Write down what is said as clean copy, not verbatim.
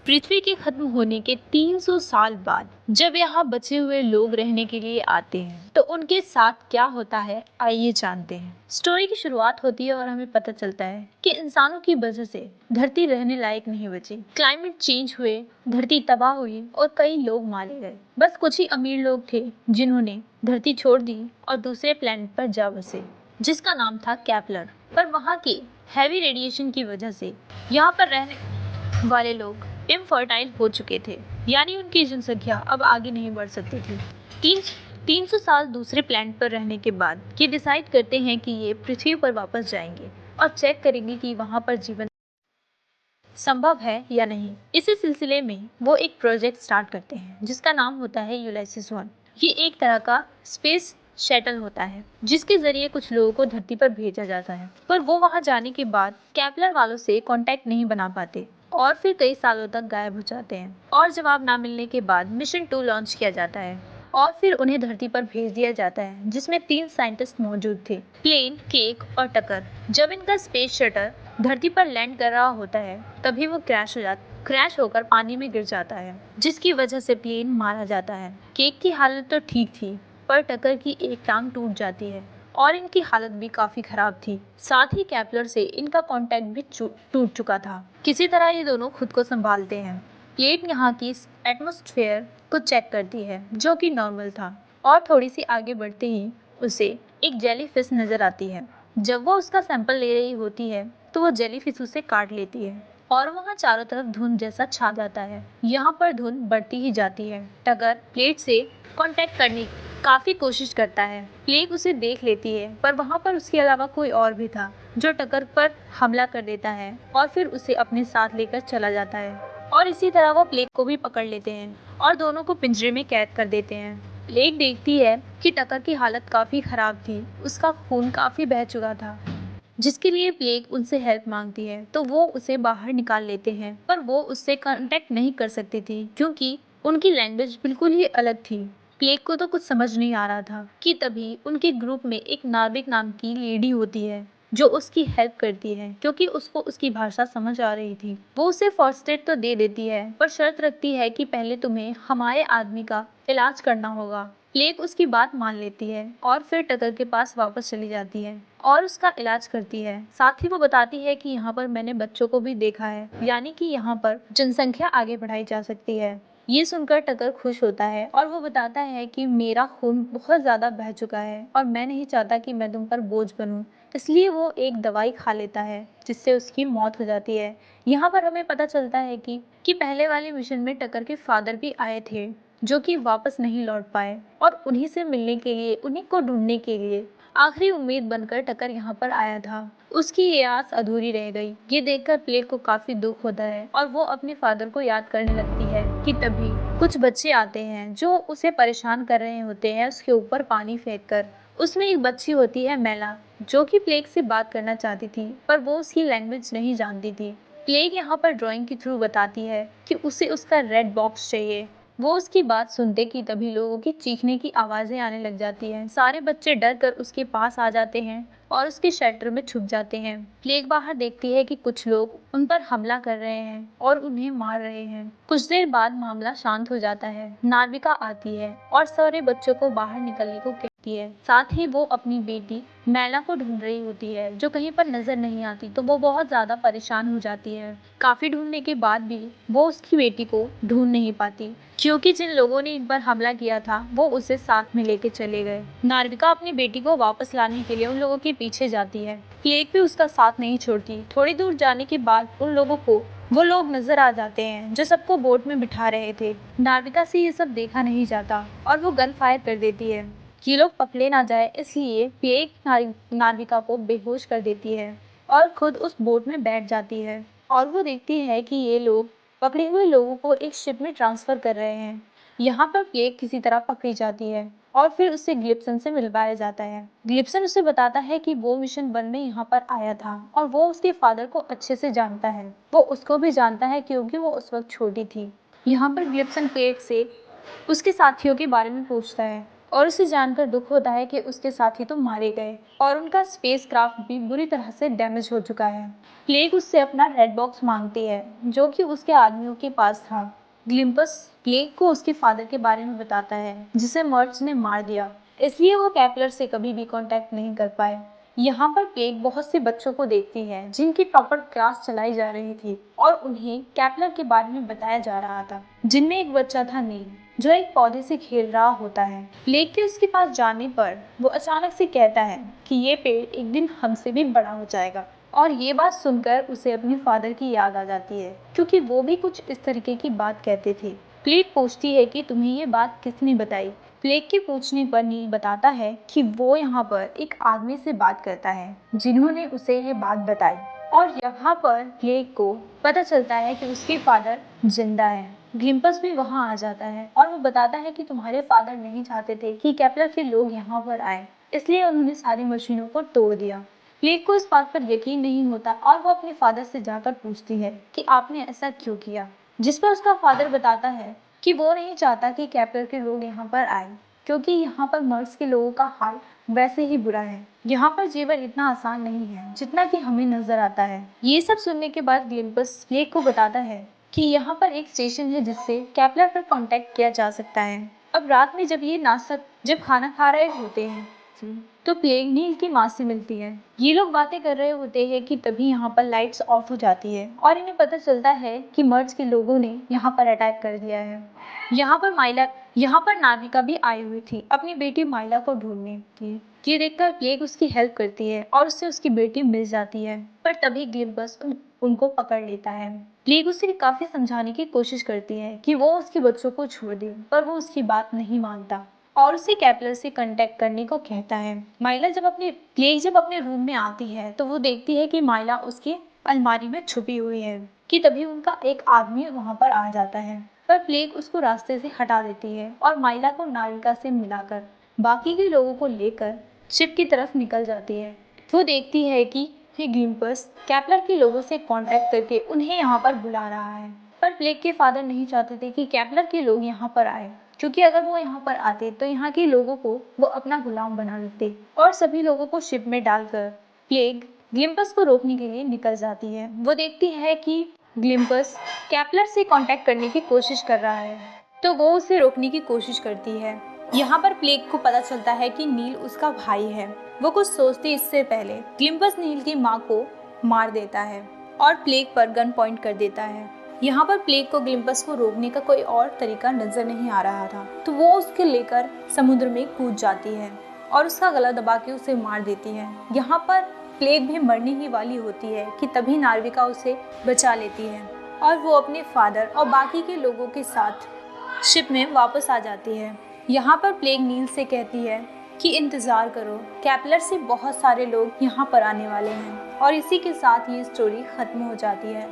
पृथ्वी के खत्म होने के 300 साल बाद जब यहाँ बचे हुए लोग रहने के लिए आते हैं तो उनके साथ क्या होता है, आइए जानते हैं। स्टोरी की शुरुआत होती है और हमें पता चलता है कि इंसानों की वजह से धरती रहने लायक नहीं बची। क्लाइमेट चेंज हुए, धरती तबाह हुई और कई लोग मारे गए। बस कुछ ही अमीर लोग थे जिन्होंने धरती छोड़ दी और दूसरे प्लेनेट पर जा बसे, जिसका नाम था केपलर। पर वहाँ की हैवी रेडिएशन की वजह से यहाँ पर रहने वाले लोग इनफर्टाइल हो चुके थे, यानी उनकी जनसंख्या अब आगे नहीं बढ़ सकती थी। 300 साल दूसरे प्लैनेट पर रहने के बाद ये डिसाइड करते हैं कि ये पृथ्वी पर वापस जाएंगे और चेक करेंगे कि वहाँ पर जीवन संभव है या नहीं। इसी सिलसिले में वो एक प्रोजेक्ट स्टार्ट करते हैं जिसका नाम होता है यूलिसिस 1। ये एक तरह का स्पेस शटल होता है जिसके जरिए कुछ लोगों को धरती पर भेजा जाता है, पर वो वहां जाने के बाद केपलर वालों से कांटेक्ट नहीं बना पाते और फिर कई सालों तक गायब हो जाते हैं। और जवाब ना मिलने के बाद मिशन 2 लॉन्च किया जाता है और फिर उन्हें धरती पर भेज दिया जाता है, जिसमें 3 साइंटिस्ट मौजूद थे, प्लेन, केक और टकर। जब इनका स्पेस शटल धरती पर लैंड कर रहा होता है तभी वो क्रैश होकर पानी में गिर जाता है, जिसकी वजह से प्लेन मारा जाता है। केक की हालत तो ठीक थी, पर टकर की एक टांग टूट जाती है और इनकी हालत भी काफी खराब थी। साथ ही केपलर से इनका कांटेक्ट भी टूट चुका था। किसी तरह ये दोनों खुद को संभालते हैं। प्लेट यहाँ की एटमॉस्फेयर को चेक करती है जो कि नॉर्मल था, और थोड़ी सी आगे बढ़ते ही उसे एक जेलीफिश नजर आती है। जब वो उसका सैंपल ले रही होती है तो वो जेलीफिश उसे काट लेती है और वहाँ चारों तरफ धुंध जैसा छा जाता है। यहाँ पर धुंध बढ़ती ही जाती है। टगर प्लेट से कांटेक्ट करने काफी कोशिश करता है। प्लेग उसे देख लेती है, पर वहाँ पर उसके अलावा कोई और भी था जो टकर पर हमला कर देता है और फिर उसे अपने साथ लेकर चला जाता है। और इसी तरह वो प्लेग को भी पकड़ लेते हैं और दोनों को पिंजरे में कैद कर देते हैं। प्लेग देखती है कि टकर की हालत काफी खराब थी, उसका खून काफी बह चुका था, जिसके लिए प्लेग उनसे हेल्प मांगती है तो वो उसे बाहर निकाल लेते हैं। पर वो उससे कांटेक्ट नहीं कर सकती थी क्योंकि उनकी लैंग्वेज बिल्कुल ही अलग थी। प्लेग को तो कुछ समझ नहीं आ रहा था कि तभी उनके ग्रुप में एक नाविक नाम की लेडी होती है जो उसकी हेल्प करती है क्योंकि उसको उसकी भाषा समझ आ रही थी। वो उसे फर्स्ट एड तो दे देती है, पर शर्त रखती है कि पहले तुम्हें हमारे आदमी का इलाज करना होगा। प्लेग उसकी बात मान लेती है और फिर टकर के पास वापस चली जाती है और उसका इलाज करती है। साथ ही वो बताती है कि यहाँ पर मैंने बच्चों को भी देखा है, यानी कि यहाँ पर जनसंख्या आगे बढ़ाई जा सकती है। ये सुनकर टकर खुश होता है और वो बताता है कि मेरा खून बहुत ज्यादा बह चुका है और मैं नहीं चाहता कि मैं तुम पर बोझ बनूं, इसलिए वो एक दवाई खा लेता है जिससे उसकी मौत हो जाती है। यहाँ पर हमें पता चलता है कि पहले वाले मिशन में टकर के फादर भी आए थे जो कि वापस नहीं लौट पाए, और उन्हीं से मिलने के लिए, उन्हीं को ढूंढने के लिए आखिरी उम्मीद बनकर टकर यहाँ पर आया था। उसकी ये आस अधूरी रह गई। ये देखकर प्लेग को काफी दुख होता है और वो अपने फादर को याद करने लगती है कि तभी कुछ बच्चे आते हैं जो उसे परेशान कर रहे होते हैं उसके ऊपर पानी फेंककर। उसमें एक बच्ची होती है मेला, जो कि प्लेग से बात करना चाहती थी पर वो उसकी लैंग्वेज नहीं जानती थी। प्लेग यहाँ पर ड्राइंग के थ्रू बताती है कि उसे उसका रेड बॉक्स चाहिए। वो उसकी बात सुनते कि तभी लोगों की चीखने की आवाजें आने लग जाती हैं। सारे बच्चे डर कर उसके पास आ जाते हैं और उसके शेल्टर में छुप जाते हैं। प्लेग बाहर देखती है कि कुछ लोग उन पर हमला कर रहे हैं और उन्हें मार रहे हैं। कुछ देर बाद मामला शांत हो जाता है। नाविका आती है और सारे बच्चों को बाहर निकलने को कहती है। साथ ही वो अपनी बेटी मैला को ढूंढ रही होती है जो कहीं पर नजर नहीं आती, तो वो बहुत ज्यादा परेशान हो जाती है। काफी ढूंढने के बाद भी वो उसकी बेटी को ढूंढ नहीं पाती क्योंकि जिन लोगों ने इन पर हमला किया था वो उसे साथ में लेके चले गए। नार्विका अपनी बेटी को वापस लाने के लिए उन लोगों के पीछे जाती है। प्लेग भी उसका साथ नहीं छोड़ती। थोड़ी दूर जाने के बाद उन लोगों को वो लोग नजर आ जाते हैं जो सबको बोट में बिठा रहे थे। नार्विका से ये सब देखा नहीं जाता और वो गन फायर कर देती है। ये लोग पकड़े ना जाए इसलिए प्लेग नार्विका को बेहोश कर देती है और खुद उस बोट में बैठ जाती है। और वो देखती है कि ये लोग पकड़े हुए लोगों को एक शिप में ट्रांसफर कर रहे हैं। यहाँ पर प्लेग किसी तरह पकड़ी जाती है और फिर उससे ग्लिप्सन से मिलवाया जाता है। ग्लिप्सन उसे बताता है कि वो मिशन 1 में यहाँ पर आया था और वो उसके फादर को अच्छे से जानता है। वो उसको भी जानता है क्योंकि वो उस वक्त छोटी थी। यहाँ पर ग्लिप्सन प्लेग से उसके साथियों के बारे में पूछता है और उसे जानकर दुख होता है कि उसके साथी तो मारे गए और उनका स्पेसक्राफ्ट भी बुरी तरह से डैमेज हो चुका है। प्लेग उससे अपना रेड बॉक्स मांगती है जो कि उसके आदमियों के पास था। ग्लिम्पस प्लेग को उसके फादर के बारे में बताता है जिसे मर्च ने मार दिया, इसलिए वो कैपलर से कभी भी कांटेक्ट नहीं कर पाए। यहाँ पर प्लेग बहुत से बच्चों को देखती है जिनकी प्रॉपर क्लास चलाई जा रही थी और उन्हें कैपलर के बारे में बताया जा रहा था, जिनमें एक बच्चा था नील जो एक पौधे से खेल रहा होता है। प्लेग के उसके पास जाने पर वो अचानक से कहता है कि ये पेड़ एक दिन हमसे भी बड़ा हो जाएगा, और ये बात सुनकर उसे अपने फादर की याद आ जाती है क्योंकि वो भी कुछ इस तरीके की बात कहते थे। प्लेग पूछती है कि तुम्हें ये बात किसने बताई। प्लेग के पूछने पर नील बताता है कि वो यहाँ पर एक आदमी से बात करता है जिन्होंने उसे ये बात बताई, और यहाँ पर प्लेग को पता चलता है कि उसके फादर जिंदा है। ग्लिम्पस भी वहाँ आ जाता है और वो बताता है कि तुम्हारे फादर नहीं चाहते थे कि कैपलर के लोग यहाँ पर आए, इसलिए उन्होंने सारी मशीनों को तोड़ दिया। प्लेग को इस बात पर यकीन नहीं होता और वो अपने फादर से जाकर पूछती है कि आपने ऐसा क्यों किया, जिस पर उसका फादर बताता है कि वो नहीं चाहता कि कैपलर के लोग यहाँ पर आए क्योंकि यहाँ पर मर्स के लोगों का हाल वैसे ही बुरा है। यहाँ पर जीवन इतना आसान नहीं है जितना कि हमें नजर आता है। ये सब सुनने के बाद ग्लिम्पस प्लेग को बताता है कि यहाँ पर एक स्टेशन है जिससे कैपलर पर कांटेक्ट किया जा सकता है। अब रात में जब खाना खा रहे होते हैं तो प्लेग नील की माँ से मिलती है। ये लोग बातें कर रहे होते हैं कि तभी यहाँ पर लाइट्स ऑफ हो जाती है और इन्हें पता चलता है कि मर्ज के लोगों ने यहाँ पर अटैक कर दिया है। यहाँ पर नाविका भी आई हुई थी अपनी बेटी माइला को ढूंढने। ये देखकर प्लेग उसकी हेल्प करती है और उससे उसकी बेटी मिल जाती है, पर तभी ग्लिम्पस उनको पकड़ लेता है। प्लेग उसे काफी समझाने की कोशिश करती है कि वो उसके बच्चों को छोड़ दे, पर वो उसकी बात नहीं मानता और उसे कैपलर से कांटेक्ट करने को कहता है। प्लेग जब अपने रूम में आती है तो वो देखती है कि माइला उसकी अलमारी में छुपी हुई है कि तभी उनका एक आदमी वहां पर आ जाता है, पर प्लेग उसको रास्ते से हटा देती है और माइला को नाविका से मिलाकर बाकी के लोगों को लेकर शिप की तरफ निकल जाती है। वो देखती है कि ग्लिम्पस कैपलर के लोगों से कांटेक्ट करके उन्हें यहाँ पर बुला रहा है, पर प्लेग के फादर नहीं चाहते थे कि कैपलर के लोग यहाँ पर आए क्योंकि अगर वो यहाँ पर आते तो यहाँ के लोगों को वो अपना गुलाम बना लेते और सभी लोगों को शिप में डालकर प्लेग ग्लिम्पस को रोकने के लिए निकल जाती है। वो देखती है कि ग्लिम्पस कैपलर से कांटेक्ट करने की कोशिश कर रहा है तो वो उसे रोकने की कोशिश करती है। यहाँ पर प्लेग को पता चलता है कि नील उसका भाई है। वो कुछ सोचते इससे पहले ग्लिम्पस नील की माँ को मार देता है और प्लेग पर गन पॉइंट कर देता है। यहाँ पर प्लेग को ग्लिम्पस को रोकने का कोई और तरीका नजर नहीं आ रहा था तो वो उसके लेकर समुद्र में कूद जाती है और उसका गला दबा के उसे मार देती है। यहाँ पर प्लेग भी मरने ही वाली होती है कि तभी नाविका उसे बचा लेती है और वो अपने फादर और बाकी के लोगों के साथ शिप में वापस आ जाती है। यहाँ पर प्लेग नील से कहती है कि इंतज़ार करो, कैपलर से बहुत सारे लोग यहाँ पर आने वाले हैं, और इसी के साथ ये स्टोरी ख़त्म हो जाती है।